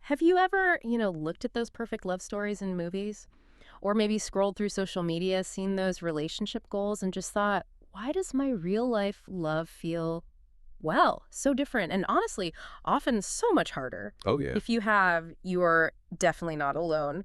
Have you ever, looked at those perfect love stories in movies? Or maybe scrolled through social media, seen those relationship goals, and just thought, why does my real life love feel, well, so different? And honestly, often so much harder. Oh, yeah. If you have, you are definitely not alone.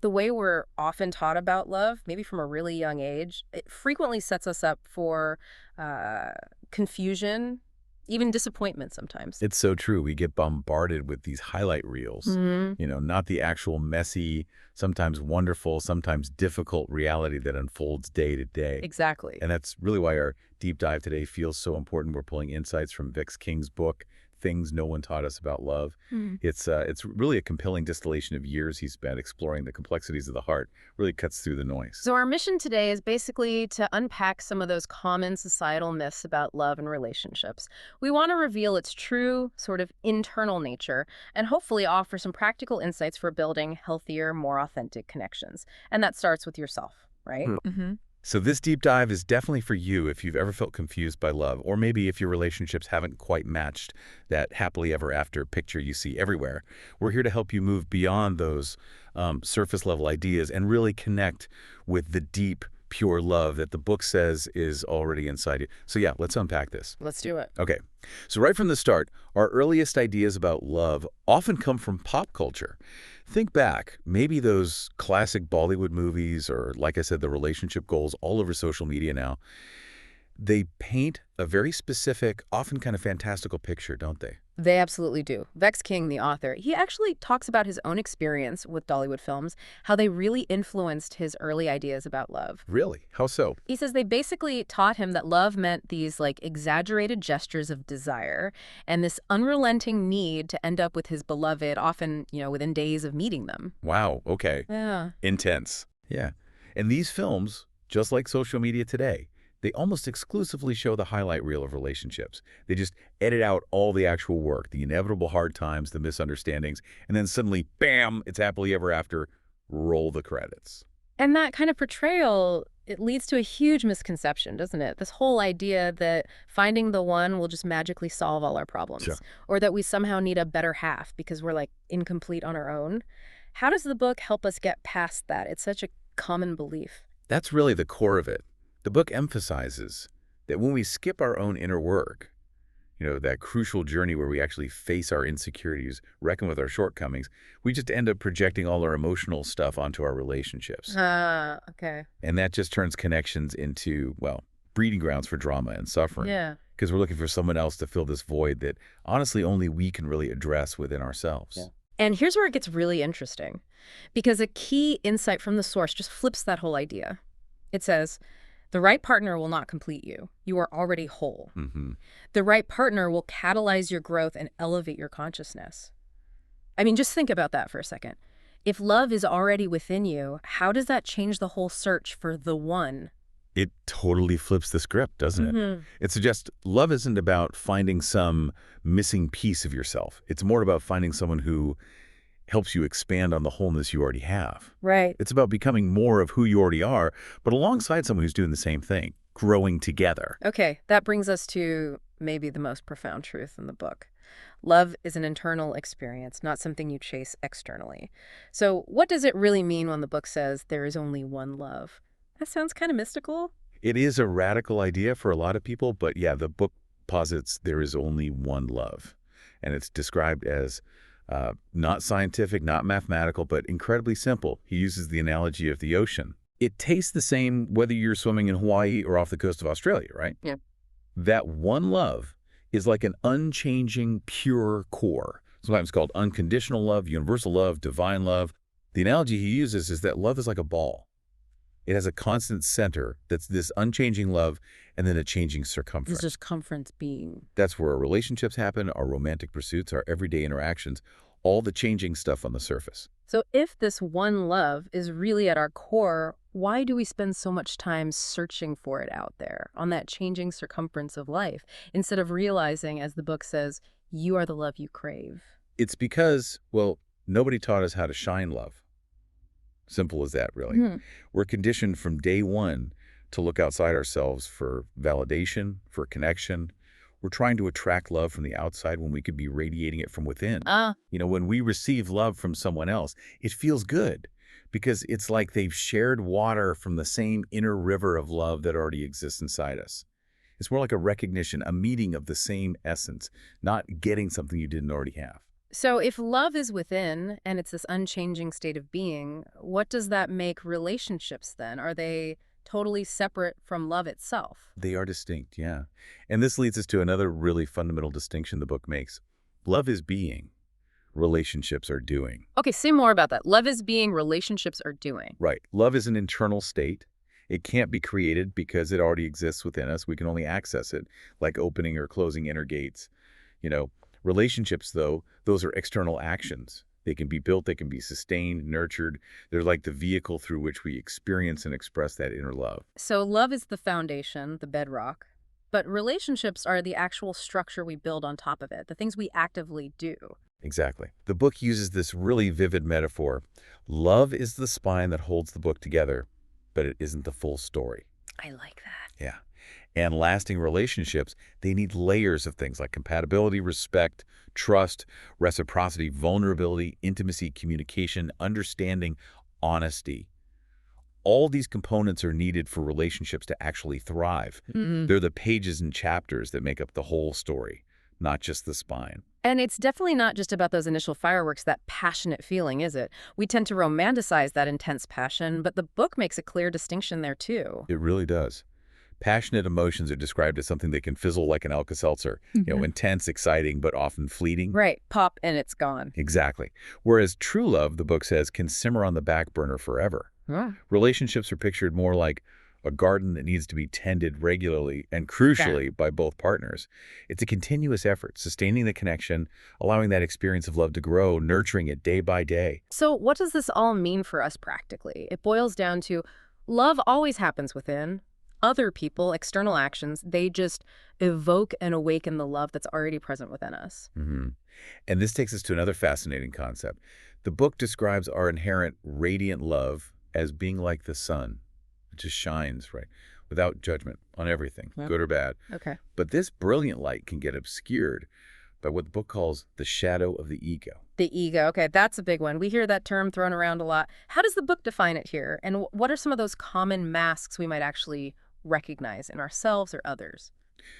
The way we're often taught about love, maybe from a really young age, it frequently sets us up for uh, confusion, even disappointment sometimes. It's so true. We get bombarded with these highlight reels, Hmm. not the actual messy, sometimes wonderful, sometimes difficult reality that unfolds day to day. Exactly. And that's really why our deep dive today feels so important. We're pulling insights from Vex King's book, Things No One Taught Us About Love. It's really a compelling distillation of years he spent exploring the complexities of the heart. Really cuts through the noise. So, our mission today is basically to unpack some of those common societal myths about love and relationships. We want to reveal its true, sort of internal nature and hopefully offer some practical insights for building healthier, more authentic connections. And that starts with yourself, right? So this deep dive is definitely for you if you've ever felt confused by love, or maybe if your relationships haven't quite matched that happily ever after picture you see everywhere. We're here to help you move beyond those surface level ideas and really connect with the deep, pure love that the book says is already inside you. So yeah, let's unpack this. Let's do it. Okay, so right from the start, our earliest ideas about love often come from pop culture. Think back, maybe those classic Bollywood movies or, like I said, the relationship goals all over social media now. They paint a very specific, often kind of fantastical picture, don't they? They absolutely do. Vex King, the author, he actually talks about his own experience with Dollywood films, how they really influenced his early ideas about love. Really? How so? He says they basically taught him that love meant these like exaggerated gestures of desire and this unrelenting need to end up with his beloved, often, within days of meeting them. Wow, okay. Yeah. Intense. Yeah. And these films, just like social media today, they almost exclusively show the highlight reel of relationships. They just edit out all the actual work, the inevitable hard times, the misunderstandings, and then suddenly, bam, it's happily ever after. Roll the credits. And that kind of portrayal, it leads to a huge misconception, doesn't it? This whole idea that finding the one will just magically solve all our Sure. problems, or that we somehow need a better half because we're like incomplete on our own. How does the book help us get past that? It's such a common belief. That's really the core of it. The book emphasizes that when we skip our own inner work, that crucial journey where we actually face our insecurities, reckon with our shortcomings, we just end up projecting all our emotional stuff onto our relationships. Ah, okay. And that just turns connections into, well, breeding grounds for drama and suffering. Yeah. Because we're looking for someone else to fill this void that honestly only we can really address within ourselves. Yeah. And here's where it gets really interesting, because a key insight from the source just flips that whole idea. It says, the right partner will not complete you. You are already whole. Hmm. The right partner will catalyze your growth and elevate your consciousness. I mean, just think about that for a second. If love is already within you, how does that change the whole search for the one? It totally flips the script, doesn't it? Hmm. It suggests love isn't about finding some missing piece of yourself. It's more about finding someone who helps you expand on the wholeness you already have. Right. It's about becoming more of who you already are, but alongside someone who's doing the same thing, growing together. Okay, that brings us to maybe the most profound truth in the book. Love is an internal experience, not something you chase externally. So, what does it really mean when the book says there is only one love? That sounds kind of mystical. It is a radical idea for a lot of people, but yeah, the book posits there is only one love. And it's described as not scientific, not mathematical, but incredibly simple. He uses the analogy of the ocean. It tastes the same whether you're swimming in Hawaii or off the coast of Australia, right? Yeah. That one love is like an unchanging, pure core. Sometimes called unconditional love, universal love, divine love. The analogy he uses is that love is like a ball. It has a constant center that's this unchanging love and then a changing circumference. This circumference being. That's where our relationships happen, our romantic pursuits, our everyday interactions, all the changing stuff on the surface. So, if this one love is really at our core, why do we spend so much time searching for it out there on that changing circumference of life instead of realizing, as the book says, you are the love you crave? It's because, well, nobody taught us how to shine love. Simple as that, really. Hmm. We're conditioned from day one to look outside ourselves for validation, for connection. We're trying to attract love from the outside when we could be radiating it from within. Ah, When we receive love from someone else, it feels good because it's like they've shared water from the same inner river of love that already exists inside us. It's more like a recognition, a meeting of the same essence, not getting something you didn't already have. so if love is within and it's this unchanging state of being, what does that make relationships then? Are they totally separate from love itself? They are distinct, yeah. And this leads us to another really fundamental distinction the book makes. Love is being, relationships are doing. Okay, say more about that. Love is being, relationships are doing. Right. Love is an internal state. It can't be created because it already exists within us. We can only access it, like opening or closing inner gates. You know, relationships, though, those are external actions. They can be built, they can be sustained, nurtured. They're like the vehicle through which we experience and express that inner love. So love is the foundation, the bedrock, but relationships are the actual structure we build on top of it, the things we actively do. Exactly. The book uses this really vivid metaphor. Love is the spine that holds the book together, but it isn't the full story. I like that. Yeah. And lasting relationships, they need layers of things like compatibility, respect, trust, reciprocity, vulnerability, intimacy, communication, understanding, honesty. All these components are needed for relationships to actually thrive. They're the pages and chapters that make up the whole story, not just the spine. And it's definitely not just about those initial fireworks, that passionate feeling, is it? We tend to romanticize that intense passion, but the book makes a clear distinction there too. It really does. Passionate emotions are described as something that can fizzle like an Alka-Seltzer, intense, exciting, but often fleeting. Right, pop and it's gone. Exactly. Whereas true love, the book says, can simmer on the back burner forever. Ah. Relationships are pictured more like a garden that needs to be tended regularly and crucially by both partners. It's a continuous effort, sustaining the connection, allowing that experience of love to grow, nurturing it day by day. So what does this all mean for us practically? It boils down to love always happens within. Other people, external actions, they just evoke and awaken the love that's already present within us. And this takes us to another fascinating concept. The book describes our inherent radiant love as being like the sun. It just shines, right, without judgment on everything, good or bad. Okay. But this brilliant light can get obscured by what the book calls the shadow of the ego. The ego, okay, that's a big one. We hear that term thrown around a lot. How does the book define it here? And what are some of those common masks we might actually recognize in ourselves or others?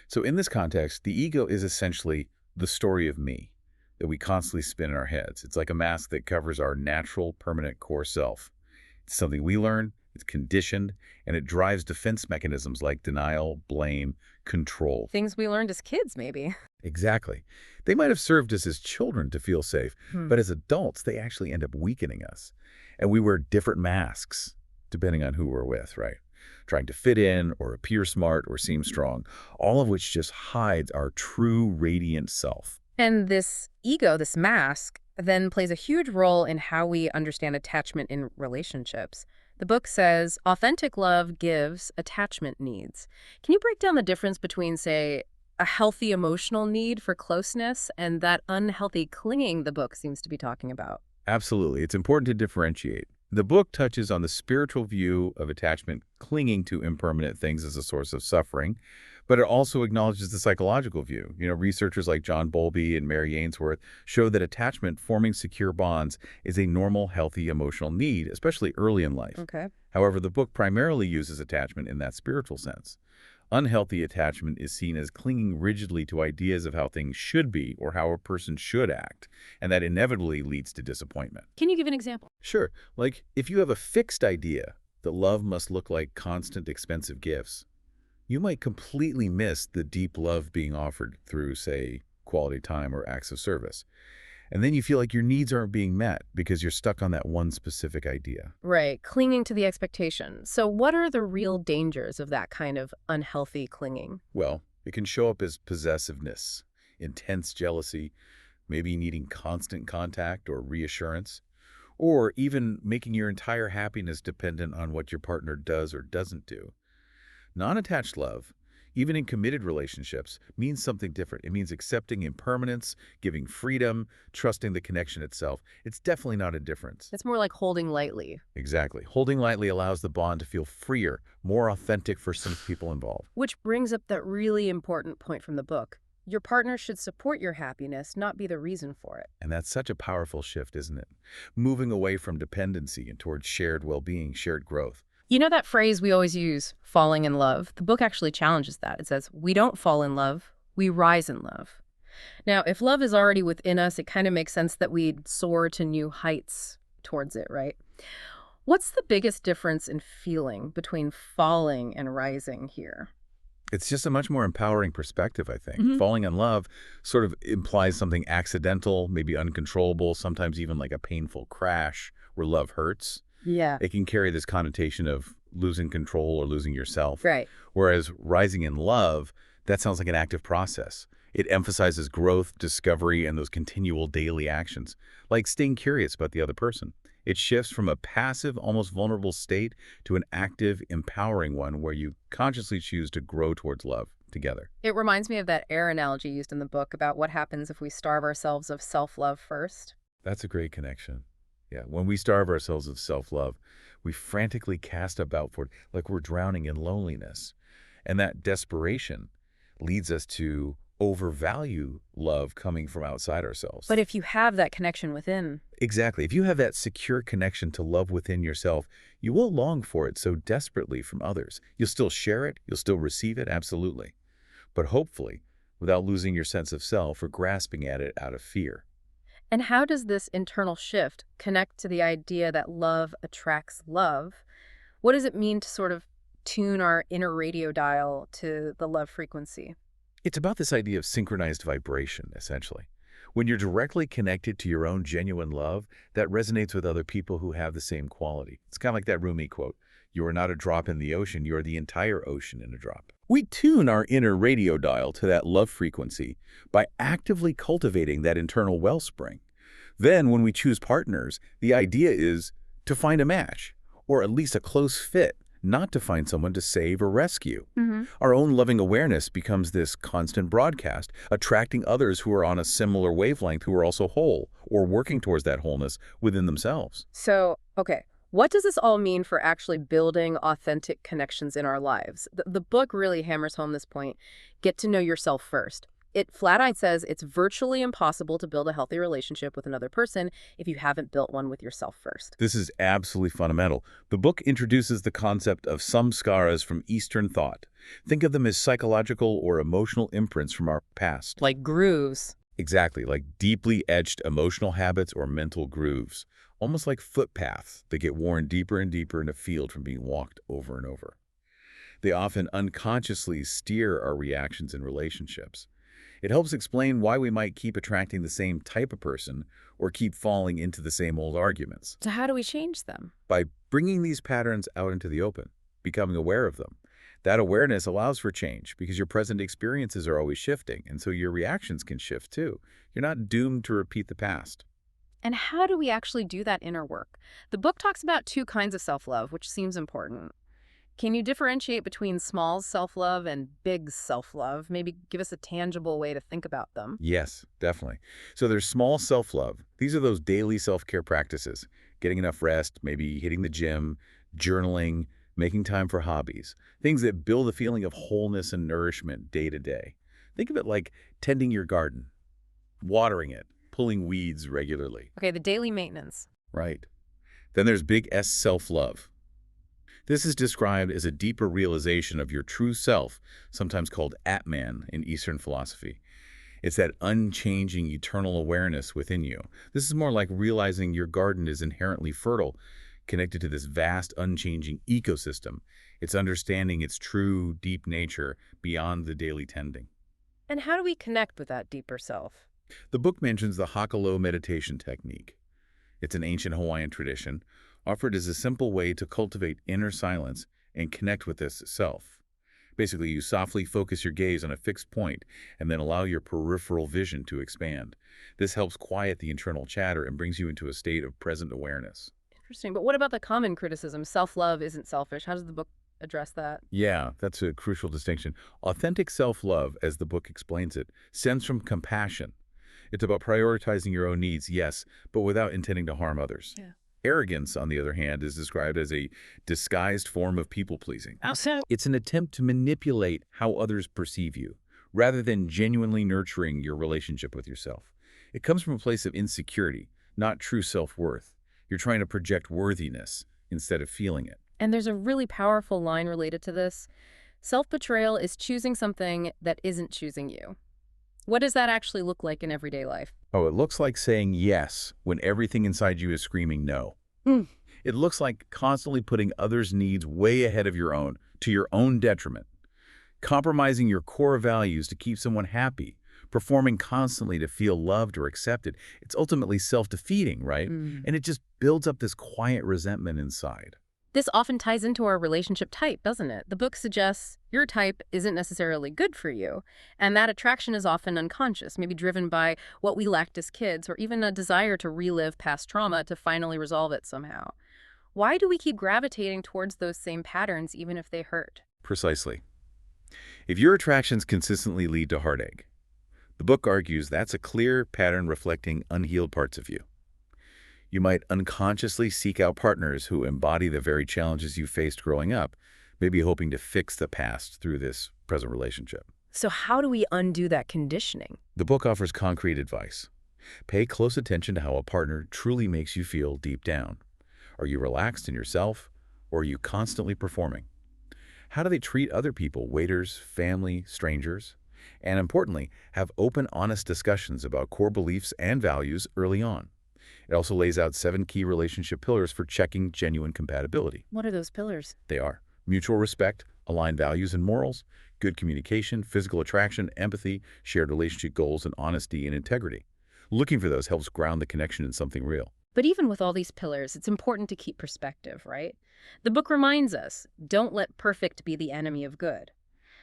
So in this context, the ego is essentially the story of me that we constantly spin in our heads. It's like a mask that covers our natural, permanent core self. It's something we learn, it's conditioned, and it drives defense mechanisms like denial, blame, control. Things we learned as kids, maybe. Exactly. They might have served us as children to feel safe, but as adults, they actually end up weakening us. And we wear different masks depending on who we're with, right? Trying to fit in or appear smart or seem strong, all of which just hides our true radiant self. And this ego, this mask, then plays a huge role in how we understand attachment in relationships. The book says authentic love gives, attachment needs. Can you break down the difference between, say, a healthy emotional need for closeness and that unhealthy clinging the book seems to be talking about? Absolutely. It's important to differentiate. The book touches on the spiritual view of attachment, clinging to impermanent things as a source of suffering, but it also acknowledges the psychological view. Researchers like John Bowlby and Mary Ainsworth show that attachment, forming secure bonds, is a normal, healthy emotional need, especially early in life. Okay. However, the book primarily uses attachment in that spiritual sense. Unhealthy attachment is seen as clinging rigidly to ideas of how things should be or how a person should act, and that inevitably leads to disappointment. Can you give an example? Sure, like if you have a fixed idea that love must look like constant expensive gifts, you might completely miss the deep love being offered through, say, quality time or acts of service. And then you feel like your needs aren't being met because you're stuck on that one specific idea. Right, clinging to the expectation. So what are the real dangers of that kind of unhealthy clinging? Well, it can show up as possessiveness, intense jealousy, maybe needing constant contact or reassurance, or even making your entire happiness dependent on what your partner does or doesn't do. Non-attached love, even in committed relationships, means something different. It means accepting impermanence, giving freedom, trusting the connection itself. It's definitely not indifference. It's more like holding lightly. Exactly. Holding lightly allows the bond to feel freer, more authentic for some people involved. Which brings up that really important point from the book. Your partner should support your happiness, not be the reason for it. And that's such a powerful shift, isn't it? Moving away from dependency and towards shared well-being, shared growth. You know that phrase we always use, falling in love? The book actually challenges that. It says, we don't fall in love, we rise in love. Now, if love is already within us, it kind of makes sense that we'd soar to new heights towards it, right? What's the biggest difference in feeling between falling and rising here? It's just a much more empowering perspective, I think. Hmm. Falling in love sort of implies something accidental, maybe uncontrollable, sometimes even like a painful crash where love hurts. Yeah. It can carry this connotation of losing control or losing yourself. Right. Whereas rising in love, that sounds like an active process. It emphasizes growth, discovery, and those continual daily actions, like staying curious about the other person. It shifts from a passive, almost vulnerable state to an active, empowering one where you consciously choose to grow towards love together. It reminds me of that air analogy used in the book about what happens if we starve ourselves of self-love first. That's a great connection. Yeah, when we starve ourselves of self-love, we frantically cast about for it like we're drowning in loneliness. And that desperation leads us to overvalue love coming from outside ourselves. But if you have that connection within, Exactly. If you have that secure connection to love within yourself, you will long for it so desperately from others. You'll still share it, you'll still receive it, absolutely. But hopefully, without losing your sense of self or grasping at it out of fear. and how does this internal shift connect to the idea that love attracts love? What does it mean to sort of tune our inner radio dial to the love frequency? It's about this idea of synchronized vibration, essentially. When you're directly connected to your own genuine love, that resonates with other people who have the same quality. It's kind of like that Rumi quote, "You are not a drop in the ocean, you are the entire ocean in a drop." We tune our inner radio dial to that love frequency by actively cultivating that internal wellspring. Then, when we choose partners, the idea is to find a match, or at least a close fit, not to find someone to save or rescue. Hmm. Our own loving awareness becomes this constant broadcast, attracting others who are on a similar wavelength who are also whole or working towards that wholeness within themselves. So, okay, what does this all mean for actually building authentic connections in our lives? The book really hammers home this point. Get to know yourself first. It flat-out says it's virtually impossible to build a healthy relationship with another person if you haven't built one with yourself first. This is absolutely fundamental. The book introduces the concept of samskaras from Eastern thought. Think of them as psychological or emotional imprints from our past. Like grooves. Exactly, like deeply etched emotional habits or mental grooves, almost like footpaths that get worn deeper and deeper in a field from being walked over and over. They often unconsciously steer our reactions in relationships. It helps explain why we might keep attracting the same type of person or keep falling into the same old arguments. So how do we change them? By bringing these patterns out into the open, becoming aware of them. That awareness allows for change because your present experiences are always shifting, and so your reactions can shift too. You're not doomed to repeat the past. And how do we actually do that inner work? The book talks about two kinds of self-love, which seems important. Can you differentiate between small self-love and big self-love? Maybe give us a tangible way to think about them. Yes, definitely. So there's small self-love. These are those daily self-care practices. Getting enough rest, maybe hitting the gym, journaling, making time for hobbies. Things that build a feeling of wholeness and nourishment day to day. Think of it like tending your garden, watering it, pulling weeds regularly. Okay, the daily maintenance. Right. Then there's big S self-love. This is described as a deeper realization of your true self, sometimes called Atman in Eastern philosophy. It's that unchanging, eternal awareness within you. This is more like realizing your garden is inherently fertile, connected to this vast, unchanging ecosystem. It's understanding its true, deep nature beyond the daily tending. And how do we connect with that deeper self? The book mentions the Hakalo meditation technique. It's an ancient Hawaiian tradition, offered as a simple way to cultivate inner silence and connect with this self. Basically, you softly focus your gaze on a fixed point and then allow your peripheral vision to expand. This helps quiet the internal chatter and brings you into a state of present awareness. Interesting. But what about the common criticism? Self-love isn't selfish. How does the book address that? Yeah, that's a crucial distinction. Authentic self-love, as the book explains it, stems from compassion. It's about prioritizing your own needs, yes, but without intending to harm others. Yeah. Arrogance, on the other hand, is described as a disguised form of people-pleasing. Also, It's an attempt to manipulate how others perceive you, rather than genuinely nurturing your relationship with yourself. It comes from a place of insecurity, not true self-worth. You're trying to project worthiness instead of feeling it. And there's a really powerful line related to this. Self-betrayal is choosing something that isn't choosing you. What does that actually look like in everyday life? Oh, it looks like saying yes when everything inside you is screaming no. Mm. It looks like constantly putting others' needs way ahead of your own, to your own detriment. Compromising your core values to keep someone happy, performing constantly to feel loved or accepted. It's ultimately self-defeating, right? Mm. And it just builds up this quiet resentment inside. This often ties into our relationship type, doesn't it? The book suggests your type isn't necessarily good for you, and that attraction is often unconscious, maybe driven by what we lacked as kids, or even a desire to relive past trauma to finally resolve it somehow. Why do we keep gravitating towards those same patterns even if they hurt? Precisely. If your attractions consistently lead to heartache, the book argues that's a clear pattern reflecting unhealed parts of you. You might unconsciously seek out partners who embody the very challenges you faced growing up, maybe hoping to fix the past through this present relationship. So how do we undo that conditioning? The book offers concrete advice. Pay close attention to how a partner truly makes you feel deep down. Are you relaxed in yourself, or are you constantly performing? How do they treat other people, waiters, family, strangers? And importantly, have open, honest discussions about core beliefs and values early on. It also lays out 7 key relationship pillars for checking genuine compatibility. What are those pillars? They are mutual respect, aligned values and morals, good communication, physical attraction, empathy, shared relationship goals, and honesty and integrity. Looking for those helps ground the connection in something real. But even with all these pillars, it's important to keep perspective, right? The book reminds us, don't let perfect be the enemy of good.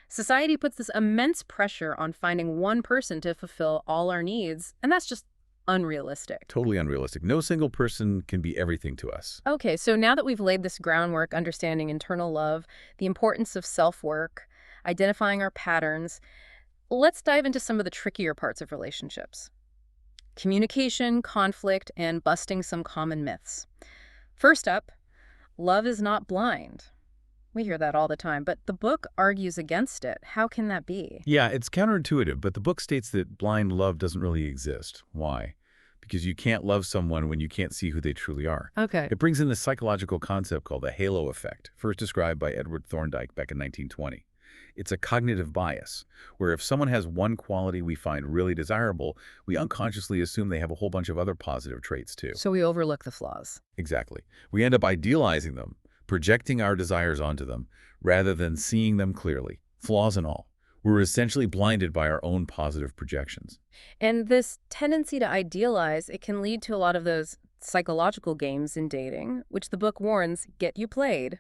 Society puts this immense pressure on finding one person to fulfill all our needs, and that's just unrealistic. Totally unrealistic. No single person can be everything to us. Okay, so now that we've laid this groundwork, understanding internal love, the importance of self-work, identifying our patterns, let's dive into some of the trickier parts of relationships. Communication, conflict, and busting some common myths. First up, love is not blind. We hear that all the time, but the book argues against it. How can that be? Yeah, it's counterintuitive, but the book states that blind love doesn't really exist. Why? Because you can't love someone when you can't see who they truly are. Okay. It brings in this psychological concept called the halo effect, first described by Edward Thorndike back in 1920. It's a cognitive bias, where if someone has one quality we find really desirable, we unconsciously assume they have a whole bunch of other positive traits too. So we overlook the flaws. Exactly. We end up idealizing them, projecting our desires onto them, rather than seeing them clearly, flaws and all. We're essentially blinded by our own positive projections. And this tendency to idealize, it can lead to a lot of those psychological games in dating, which the book warns get you played.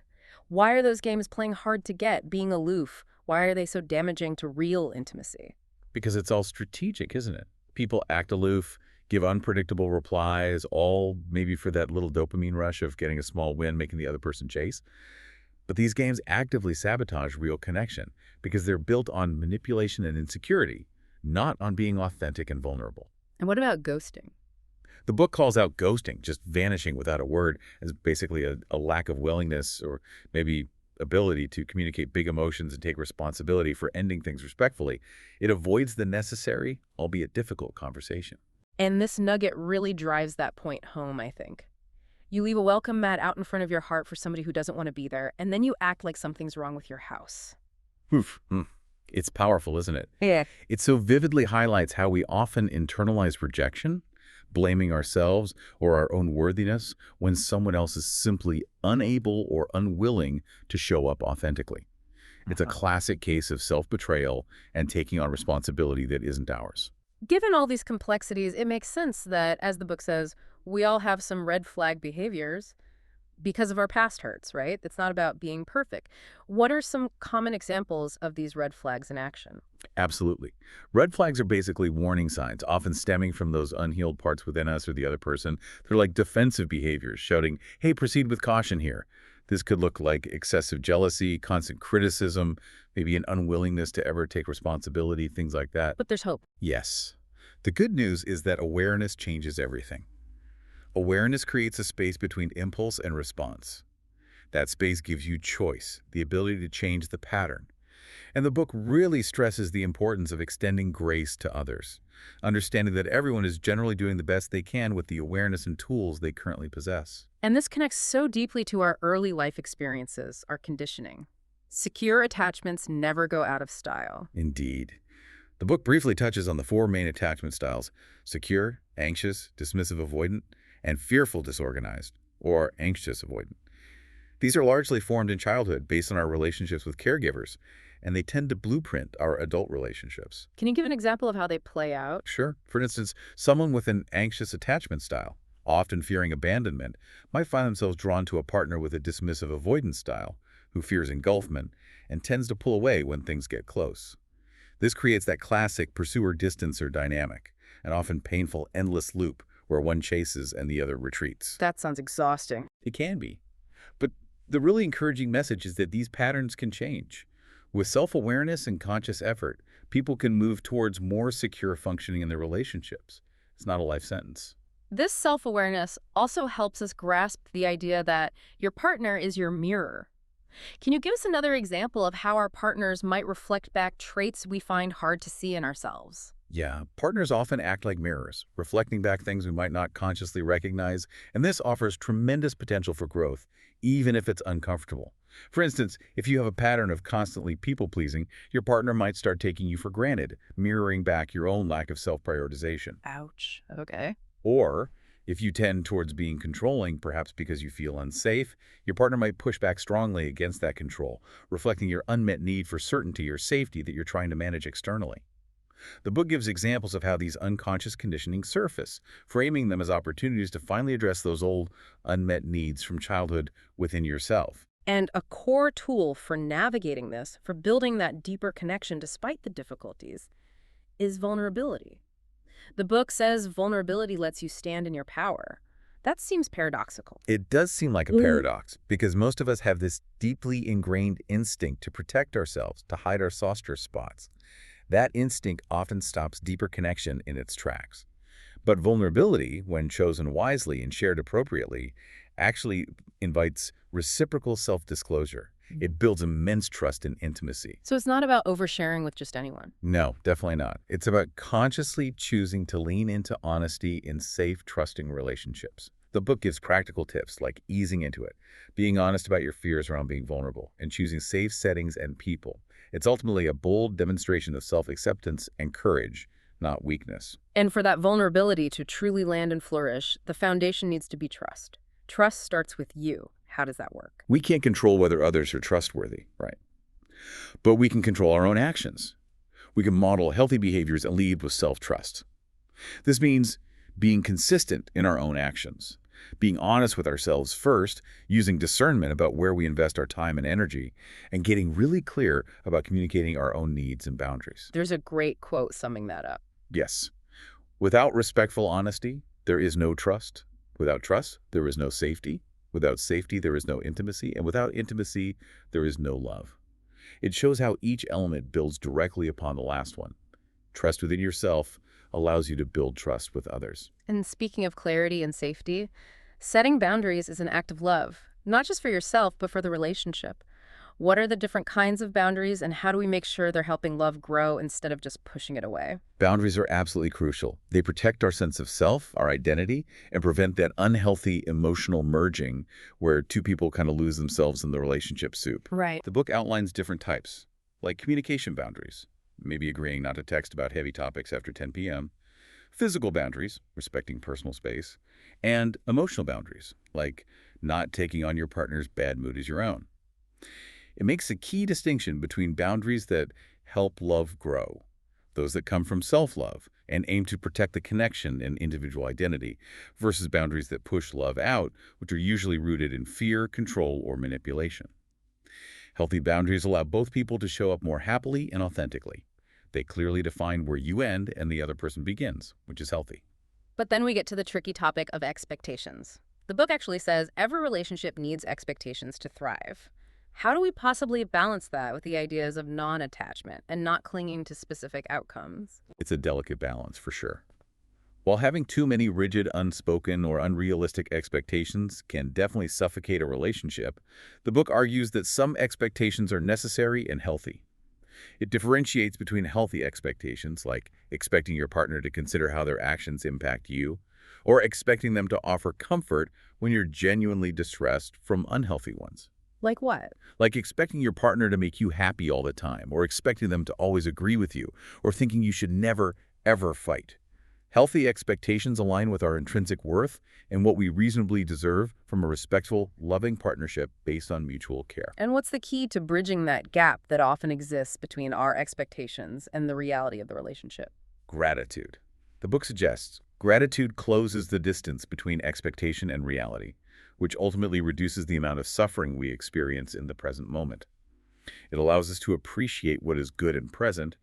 Why are those games playing hard to get, being aloof? Why are they so damaging to real intimacy? Because it's all strategic, isn't it? People act aloof, give unpredictable replies, all maybe for that little dopamine rush of getting a small win, making the other person chase. But these games actively sabotage real connection because they're built on manipulation and insecurity, not on being authentic and vulnerable. And what about ghosting? The book calls out ghosting, just vanishing without a word, as basically a lack of willingness or maybe ability to communicate big emotions and take responsibility for ending things respectfully. It avoids the necessary, albeit difficult, conversation. And this nugget really drives that point home, I think. You leave a welcome mat out in front of your heart for somebody who doesn't want to be there, and then you act like something's wrong with your house. Oof. It's powerful, isn't it? Yeah. It so vividly highlights how we often internalize rejection, blaming ourselves or our own worthiness when someone else is simply unable or unwilling to show up authentically. It's a classic case of self-betrayal and taking on responsibility that isn't ours. Given all these complexities, it makes sense that, as the book says, we all have some red flag behaviors because of our past hurts, right? It's not about being perfect. What are some common examples of these red flags in action? Absolutely. Red flags are basically warning signs, often stemming from those unhealed parts within us or the other person. They're like defensive behaviors, shouting, hey, proceed with caution here. This could look like excessive jealousy, constant criticism, maybe an unwillingness to ever take responsibility, things like that. But there's hope. Yes. The good news is that awareness changes everything. Awareness creates a space between impulse and response. That space gives you choice, the ability to change the pattern. And the book really stresses the importance of extending grace to others, understanding that everyone is generally doing the best they can with the awareness and tools they currently possess. And this connects so deeply to our early life experiences, our conditioning. Secure attachments never go out of style. Indeed. The book briefly touches on the four main attachment styles: secure, anxious, dismissive avoidant, and fearful disorganized, or anxious avoidant. These are largely formed in childhood based on our relationships with caregivers, and they tend to blueprint our adult relationships. Can you give an example of how they play out? Sure. For instance, someone with an anxious attachment style, often fearing abandonment, might find themselves drawn to a partner with a dismissive avoidance style, who fears engulfment and tends to pull away when things get close. This creates that classic pursuer-distancer dynamic, an often painful, endless loop where one chases and the other retreats. That sounds exhausting. It can be. But the really encouraging message is that these patterns can change. With self-awareness and conscious effort, people can move towards more secure functioning in their relationships. It's not a life sentence. This self-awareness also helps us grasp the idea that your partner is your mirror. Can you give us another example of how our partners might reflect back traits we find hard to see in ourselves? Yeah, partners often act like mirrors, reflecting back things we might not consciously recognize, and this offers tremendous potential for growth, even if it's uncomfortable. For instance, if you have a pattern of constantly people-pleasing, your partner might start taking you for granted, mirroring back your own lack of self-prioritization. Ouch. Okay. Or, if you tend towards being controlling, perhaps because you feel unsafe, your partner might push back strongly against that control, reflecting your unmet need for certainty or safety that you're trying to manage externally. The book gives examples of how these unconscious conditioning surface, framing them as opportunities to finally address those old, unmet needs from childhood within yourself. And a core tool for navigating this, for building that deeper connection despite the difficulties, is vulnerability. The book says vulnerability lets you stand in your power. That seems paradoxical. It does seem like a paradox, because most of us have this deeply ingrained instinct to protect ourselves, to hide our softer spots. That instinct often stops deeper connection in its tracks. But vulnerability, when chosen wisely and shared appropriately, actually invites reciprocal self-disclosure. It builds immense trust and intimacy. So it's not about oversharing with just anyone. No, definitely not. It's about consciously choosing to lean into honesty in safe, trusting relationships. The book gives practical tips like easing into it, being honest about your fears around being vulnerable, and choosing safe settings and people. It's ultimately a bold demonstration of self-acceptance and courage, not weakness. And for that vulnerability to truly land and flourish, the foundation needs to be trust. Trust starts with you. How does that work? We can't control whether others are trustworthy, right? But we can control our own actions. We can model healthy behaviors and lead with self-trust. This means being consistent in our own actions, being honest with ourselves first, using discernment about where we invest our time and energy, and getting really clear about communicating our own needs and boundaries. There's a great quote summing that up. Yes. Without respectful honesty, there is no trust. Without trust, there is no safety. Without safety, there is no intimacy. And without intimacy, there is no love. It shows how each element builds directly upon the last one. Trust within yourself allows you to build trust with others. And speaking of clarity and safety, setting boundaries is an act of love, not just for yourself, but for the relationship. What are the different kinds of boundaries, and how do we make sure they're helping love grow instead of just pushing it away? Boundaries are absolutely crucial. They protect our sense of self, our identity, and prevent that unhealthy emotional merging where two people kind of lose themselves in the relationship soup. Right. The book outlines different types, like communication boundaries, maybe agreeing not to text about heavy topics after 10 p.m., physical boundaries, respecting personal space, and emotional boundaries, like not taking on your partner's bad mood as your own. It makes a key distinction between boundaries that help love grow, those that come from self-love and aim to protect the connection and individual identity, versus boundaries that push love out, which are usually rooted in fear, control, or manipulation. Healthy boundaries allow both people to show up more happily and authentically. They clearly define where you end and the other person begins, which is healthy. But then we get to the tricky topic of expectations. The book actually says every relationship needs expectations to thrive. How do we possibly balance that with the ideas of non-attachment and not clinging to specific outcomes? It's a delicate balance, for sure. While having too many rigid, unspoken, or unrealistic expectations can definitely suffocate a relationship, the book argues that some expectations are necessary and healthy. It differentiates between healthy expectations, like expecting your partner to consider how their actions impact you, or expecting them to offer comfort when you're genuinely distressed, from unhealthy ones. Like what? Like expecting your partner to make you happy all the time, or expecting them to always agree with you, or thinking you should never, ever fight. Healthy expectations align with our intrinsic worth and what we reasonably deserve from a respectful, loving partnership based on mutual care. And what's the key to bridging that gap that often exists between our expectations and the reality of the relationship? Gratitude. The book suggests gratitude closes the distance between expectation and reality, which ultimately reduces the amount of suffering we experience in the present moment. It allows us to appreciate what is good and present,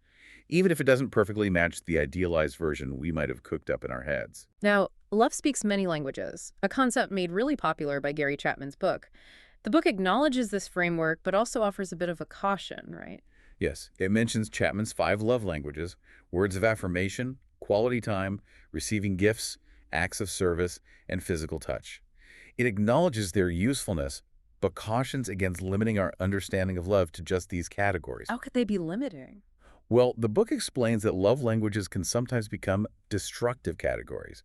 even if it doesn't perfectly match the idealized version we might have cooked up in our heads. Now, love speaks many languages, a concept made really popular by Gary Chapman's book. The book acknowledges this framework, but also offers a bit of a caution, right? Yes, it mentions Chapman's 5 love languages: words of affirmation, quality time, receiving gifts, acts of service, and physical touch. It acknowledges their usefulness, but cautions against limiting our understanding of love to just these categories. How could they be limiting? Well, the book explains that love languages can sometimes become destructive categories.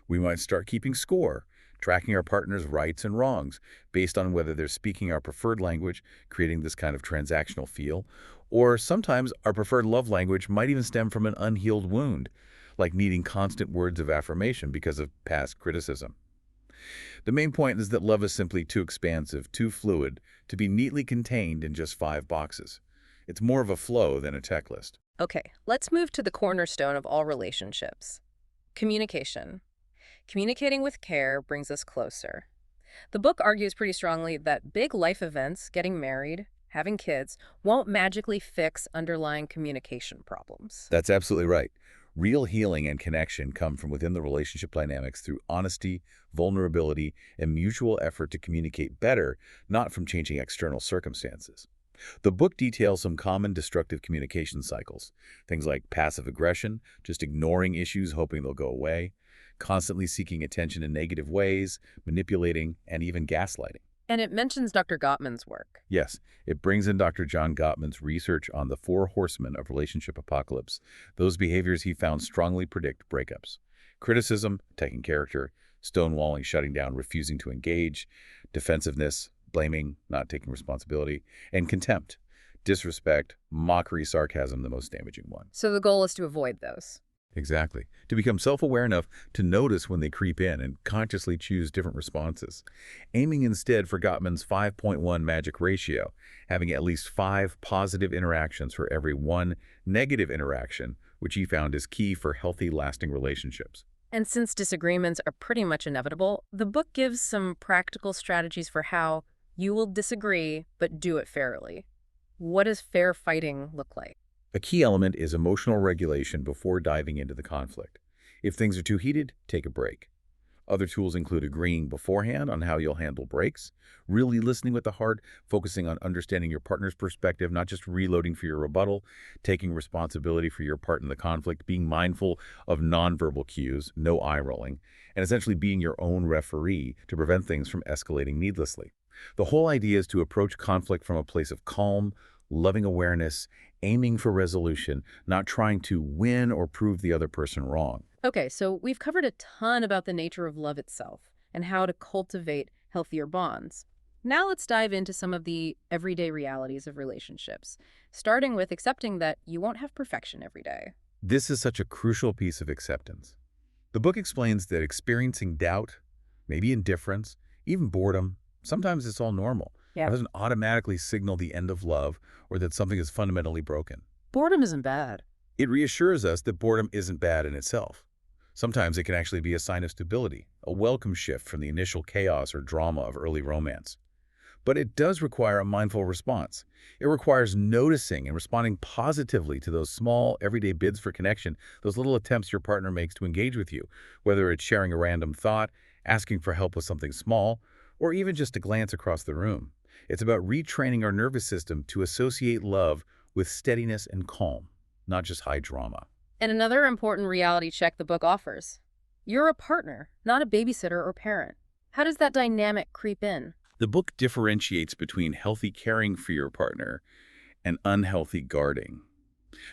We might start keeping score, tracking our partner's rights and wrongs based on whether they're speaking our preferred language, creating this kind of transactional feel, or sometimes our preferred love language might even stem from an unhealed wound, like needing constant words of affirmation because of past criticism. The main point is that love is simply too expansive, too fluid, to be neatly contained in just 5 boxes. It's more of a flow than a checklist. Okay, let's move to the cornerstone of all relationships. Communication. Communicating with care brings us closer. The book argues pretty strongly that big life events, getting married, having kids, won't magically fix underlying communication problems. That's absolutely right. Real healing and connection come from within the relationship dynamics through honesty, vulnerability, and mutual effort to communicate better, not from changing external circumstances. The book details some common destructive communication cycles, things like passive aggression, just ignoring issues hoping they'll go away, constantly seeking attention in negative ways, manipulating, and even gaslighting. And it mentions Dr. Gottman's work. Yes, it brings in Dr. John Gottman's research on the 4 horsemen of relationship apocalypse. Those behaviors he found strongly predict breakups: criticism, attacking character; stonewalling, shutting down, refusing to engage; defensiveness, blaming, not taking responsibility; and contempt, disrespect, mockery, sarcasm, the most damaging one. So the goal is to avoid those. Exactly. To become self-aware enough to notice when they creep in and consciously choose different responses. Aiming instead for Gottman's 5.1 magic ratio, having at least 5 positive interactions for every 1 negative interaction, which he found is key for healthy, lasting relationships. And since disagreements are pretty much inevitable, the book gives some practical strategies for how you will disagree, but do it fairly. What does fair fighting look like? A key element is emotional regulation before diving into the conflict. If things are too heated, take a break. Other tools include agreeing beforehand on how you'll handle breaks, really listening with the heart, focusing on understanding your partner's perspective, not just reloading for your rebuttal, taking responsibility for your part in the conflict, being mindful of nonverbal cues, no eye rolling, and essentially being your own referee to prevent things from escalating needlessly. The whole idea is to approach conflict from a place of calm, loving awareness, aiming for resolution, not trying to win or prove the other person wrong. Okay, so we've covered a ton about the nature of love itself and how to cultivate healthier bonds. Now let's dive into some of the everyday realities of relationships, starting with accepting that you won't have perfection every day. This is such a crucial piece of acceptance. The book explains that experiencing doubt, maybe indifference, even boredom, sometimes it's all normal. Yeah. It doesn't automatically signal the end of love or that something is fundamentally broken. Boredom isn't bad. It reassures us that boredom isn't bad in itself. Sometimes it can actually be a sign of stability, a welcome shift from the initial chaos or drama of early romance. But it does require a mindful response. It requires noticing and responding positively to those small, everyday bids for connection, those little attempts your partner makes to engage with you, whether it's sharing a random thought, asking for help with something small, or even just a glance across the room. It's about retraining our nervous system to associate love with steadiness and calm, not just high drama. And another important reality check the book offers. You're a partner, not a babysitter or parent. How does that dynamic creep in? The book differentiates between healthy caring for your partner and unhealthy guarding.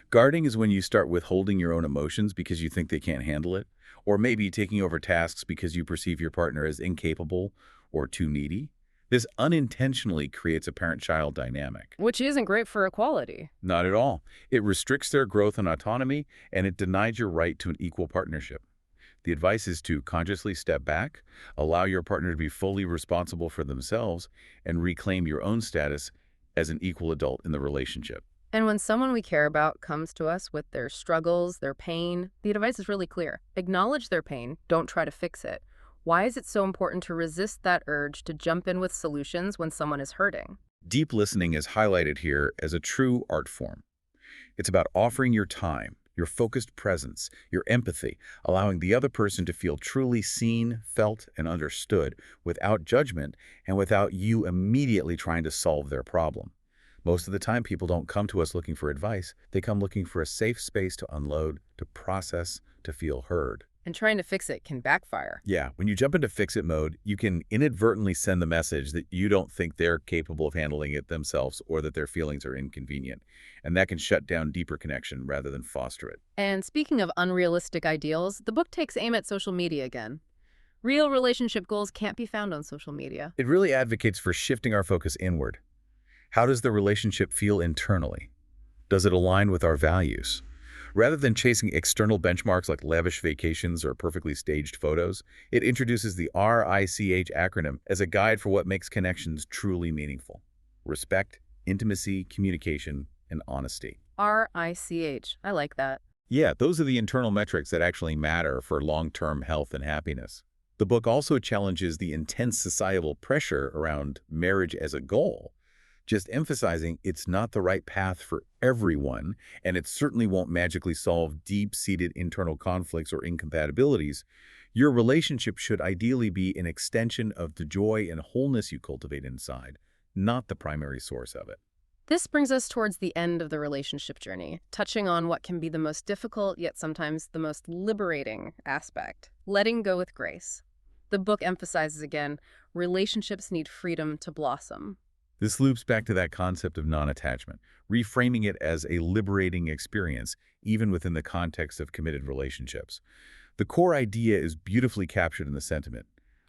Guarding is when you start withholding your own emotions because you think they can't handle it, or maybe taking over tasks because you perceive your partner as incapable or too needy. This unintentionally creates a parent-child dynamic. Which isn't great for equality. Not at all. It restricts their growth and autonomy, and it denies your right to an equal partnership. The advice is to consciously step back, allow your partner to be fully responsible for themselves, and reclaim your own status as an equal adult in the relationship. And when someone we care about comes to us with their struggles, their pain, the advice is really clear. Acknowledge their pain, don't try to fix it. Why is it so important to resist that urge to jump in with solutions when someone is hurting? Deep listening is highlighted here as a true art form. It's about offering your time, your focused presence, your empathy, allowing the other person to feel truly seen, felt, and understood without judgment and without you immediately trying to solve their problem. Most of the time, people don't come to us looking for advice. They come looking for a safe space to unload, to process, to feel heard. And trying to fix it can backfire. Yeah, when you jump into fix-it mode, you can inadvertently send the message that you don't think they're capable of handling it themselves or that their feelings are inconvenient. And that can shut down deeper connection rather than foster it. And speaking of unrealistic ideals, the book takes aim at social media again. Real relationship goals can't be found on social media. It really advocates for shifting our focus inward. How does the relationship feel internally? Does it align with our values? Rather than chasing external benchmarks like lavish vacations or perfectly staged photos, it introduces the RICH acronym as a guide for what makes connections truly meaningful. Respect, intimacy, communication, and honesty. RICH. I like that. Yeah, those are the internal metrics that actually matter for long-term health and happiness. The book also challenges the intense societal pressure around marriage as a goal, just emphasizing it's not the right path for everyone, and it certainly won't magically solve deep-seated internal conflicts or incompatibilities. Your relationship should ideally be an extension of the joy and wholeness you cultivate inside, not the primary source of it. This brings us towards the end of the relationship journey, touching on what can be the most difficult, yet sometimes the most liberating aspect, letting go with grace. The book emphasizes again, relationships need freedom to blossom. This loops back to that concept of non-attachment, reframing it as a liberating experience, even within the context of committed relationships. The core idea is beautifully captured in the sentiment.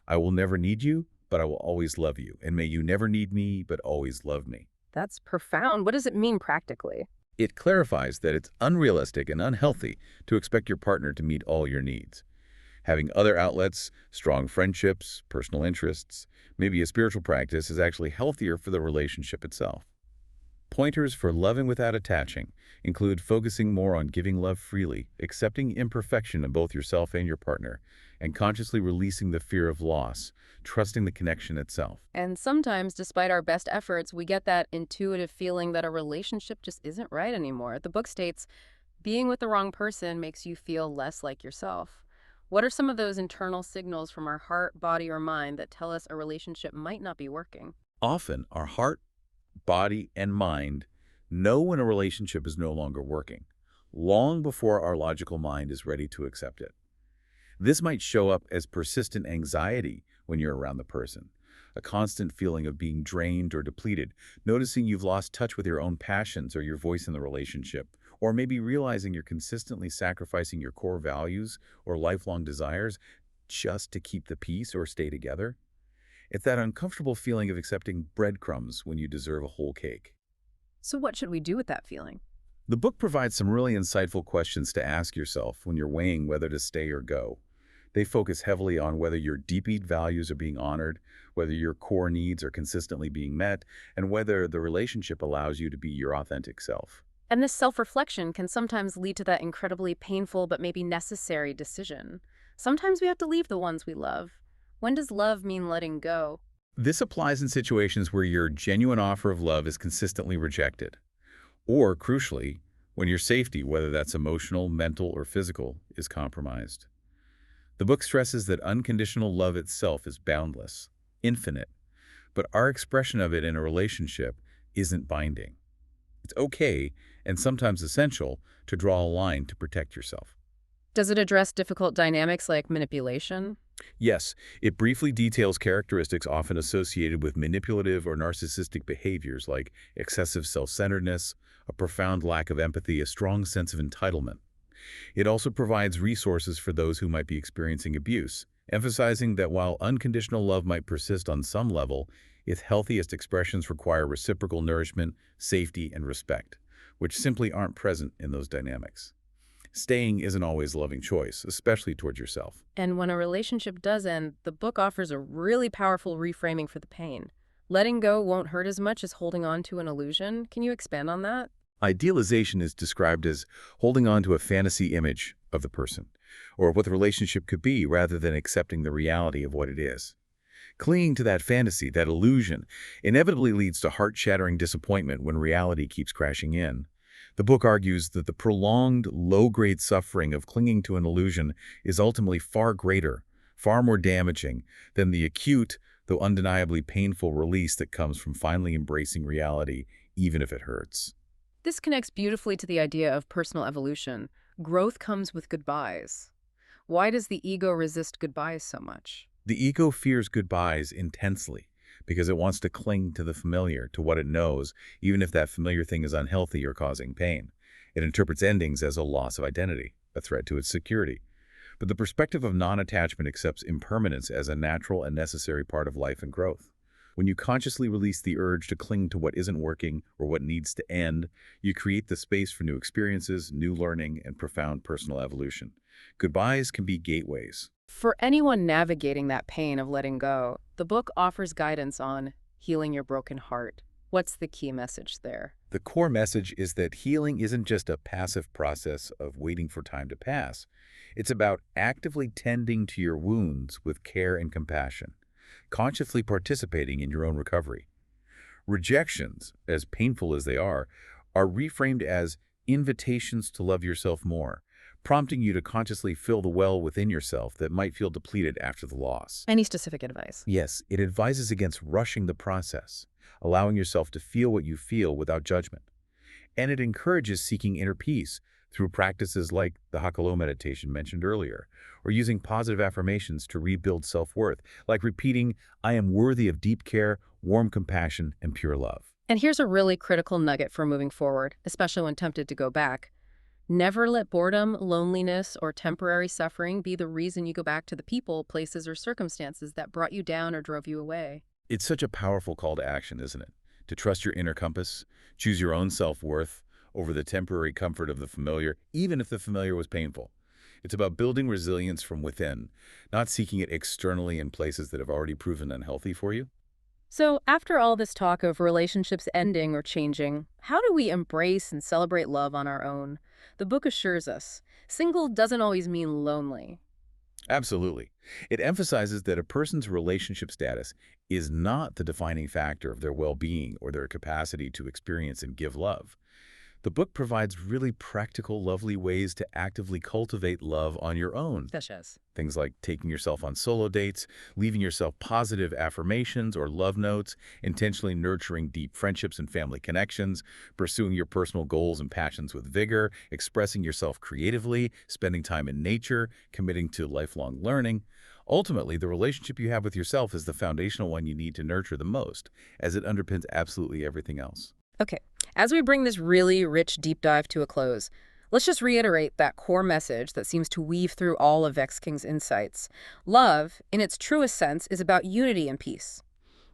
I will never need you, but I will always love you, and may you never need me, but always love me. That's profound. What does it mean practically? It clarifies that it's unrealistic and unhealthy to expect your partner to meet all your needs. Having other outlets, strong friendships, personal interests, maybe a spiritual practice is actually healthier for the relationship itself. Pointers for loving without attaching include focusing more on giving love freely, accepting imperfection in both yourself and your partner, and consciously releasing the fear of loss, trusting the connection itself. And sometimes, despite our best efforts, we get that intuitive feeling that a relationship just isn't right anymore. The book states, being with the wrong person makes you feel less like yourself. What are some of those internal signals from our heart, body, or mind that tell us a relationship might not be working? Often, our heart, body, and mind know when a relationship is no longer working, long before our logical mind is ready to accept it. This might show up as persistent anxiety when you're around the person, a constant feeling of being drained or depleted, noticing you've lost touch with your own passions or your voice in the relationship, or maybe realizing you're consistently sacrificing your core values or lifelong desires just to keep the peace or stay together. It's that uncomfortable feeling of accepting breadcrumbs when you deserve a whole cake. So what should we do with that feeling? The book provides some really insightful questions to ask yourself when you're weighing whether to stay or go. They focus heavily on whether your deep-seated values are being honored, whether your core needs are consistently being met, and whether the relationship allows you to be your authentic self. And this self-reflection can sometimes lead to that incredibly painful but maybe necessary decision. Sometimes we have to leave the ones we love. When does love mean letting go? This applies in situations where your genuine offer of love is consistently rejected. Or, crucially, when your safety, whether that's emotional, mental, or physical, is compromised. The book stresses that unconditional love itself is boundless, infinite, but our expression of it in a relationship isn't binding. It's okay, and sometimes essential, to draw a line to protect yourself. Does it address difficult dynamics like manipulation? Yes, it briefly details characteristics often associated with manipulative or narcissistic behaviors like excessive self-centeredness, a profound lack of empathy, a strong sense of entitlement. It also provides resources for those who might be experiencing abuse, emphasizing that while unconditional love might persist on some level, its healthiest expressions require reciprocal nourishment, safety, and respect, which simply aren't present in those dynamics. Staying isn't always a loving choice, especially towards yourself. And when a relationship does end, the book offers a really powerful reframing for the pain. Letting go won't hurt as much as holding on to an illusion. Can you expand on that? Idealization is described as holding on to a fantasy image of the person, or what the relationship could be, rather than accepting the reality of what it is. Clinging to that fantasy, that illusion, inevitably leads to heart-shattering disappointment when reality keeps crashing in. The book argues that the prolonged, low-grade suffering of clinging to an illusion is ultimately far greater, far more damaging than the acute, though undeniably painful release that comes from finally embracing reality, even if it hurts. This connects beautifully to the idea of personal evolution. Growth comes with goodbyes. Why does the ego resist goodbyes so much? The ego fears goodbyes intensely because it wants to cling to the familiar, to what it knows, even if that familiar thing is unhealthy or causing pain. It interprets endings as a loss of identity, a threat to its security. But the perspective of non-attachment accepts impermanence as a natural and necessary part of life and growth. When you consciously release the urge to cling to what isn't working or what needs to end, you create the space for new experiences, new learning, and profound personal evolution. Goodbyes can be gateways. For anyone navigating that pain of letting go, the book offers guidance on healing your broken heart. What's the key message there? The core message is that healing isn't just a passive process of waiting for time to pass. It's about actively tending to your wounds with care and compassion, consciously participating in your own recovery. Rejections, as painful as they are reframed as invitations to love yourself more, prompting you to consciously fill the well within yourself that might feel depleted after the loss. Any specific advice? Yes, it advises against rushing the process, allowing yourself to feel what you feel without judgment. And it encourages seeking inner peace through practices like the Hakalo meditation mentioned earlier, or using positive affirmations to rebuild self-worth, like repeating, "I am worthy of deep care, warm compassion, and pure love." And here's a really critical nugget for moving forward, especially when tempted to go back. Never let boredom, loneliness, or temporary suffering be the reason you go back to the people, places, or circumstances that brought you down or drove you away. It's such a powerful call to action, isn't it? To trust your inner compass, choose your own self-worth over the temporary comfort of the familiar, even if the familiar was painful. It's about building resilience from within, not seeking it externally in places that have already proven unhealthy for you. So, after all this talk of relationships ending or changing, how do we embrace and celebrate love on our own? The book assures us, single doesn't always mean lonely. Absolutely. It emphasizes that a person's relationship status is not the defining factor of their well-being or their capacity to experience and give love. The book provides really practical, lovely ways to actively cultivate love on your own. Such as? Things like taking yourself on solo dates, leaving yourself positive affirmations or love notes, intentionally nurturing deep friendships and family connections, pursuing your personal goals and passions with vigor, expressing yourself creatively, spending time in nature, committing to lifelong learning. Ultimately, the relationship you have with yourself is the foundational one you need to nurture the most, as it underpins absolutely everything else. Okay, as we bring this really rich deep dive to a close, let's just reiterate that core message that seems to weave through all of Vex King's insights. Love, in its truest sense, is about unity and peace.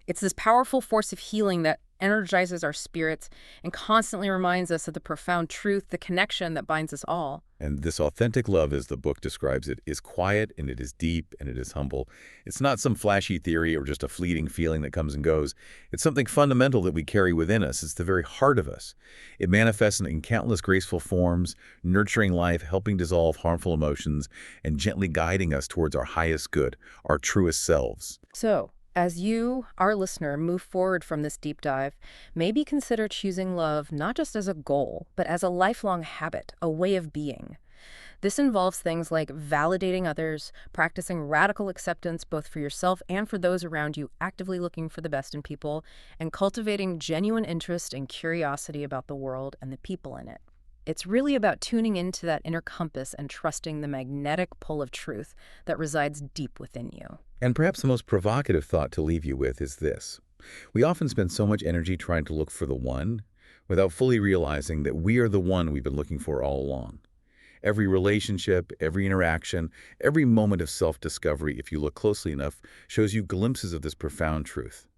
It's this powerful force of healing that energizes our spirits and constantly reminds us of the profound truth, the connection that binds us all. And this authentic love, as the book describes it, is quiet and it is deep and it is humble. It's not some flashy theory or just a fleeting feeling that comes and goes. It's something fundamental that we carry within us. It's the very heart of us. It manifests in countless graceful forms, nurturing life, helping dissolve harmful emotions, and gently guiding us towards our highest good, our truest selves. So, as you, our listener, move forward from this deep dive, maybe consider choosing love not just as a goal, but as a lifelong habit, a way of being. This involves things like validating others, practicing radical acceptance both for yourself and for those around you, actively looking for the best in people, and cultivating genuine interest and curiosity about the world and the people in it. It's really about tuning into that inner compass and trusting the magnetic pull of truth that resides deep within you. And perhaps the most provocative thought to leave you with is this. We often spend so much energy trying to look for the one without fully realizing that we are the one we've been looking for all along. Every relationship, every interaction, every moment of self-discovery, if you look closely enough, shows you glimpses of this profound truth.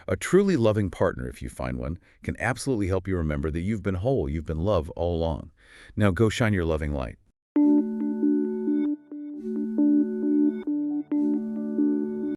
A truly loving partner, if you find one, can absolutely help you remember that you've been whole, you've been loved all along. Now go shine your loving light.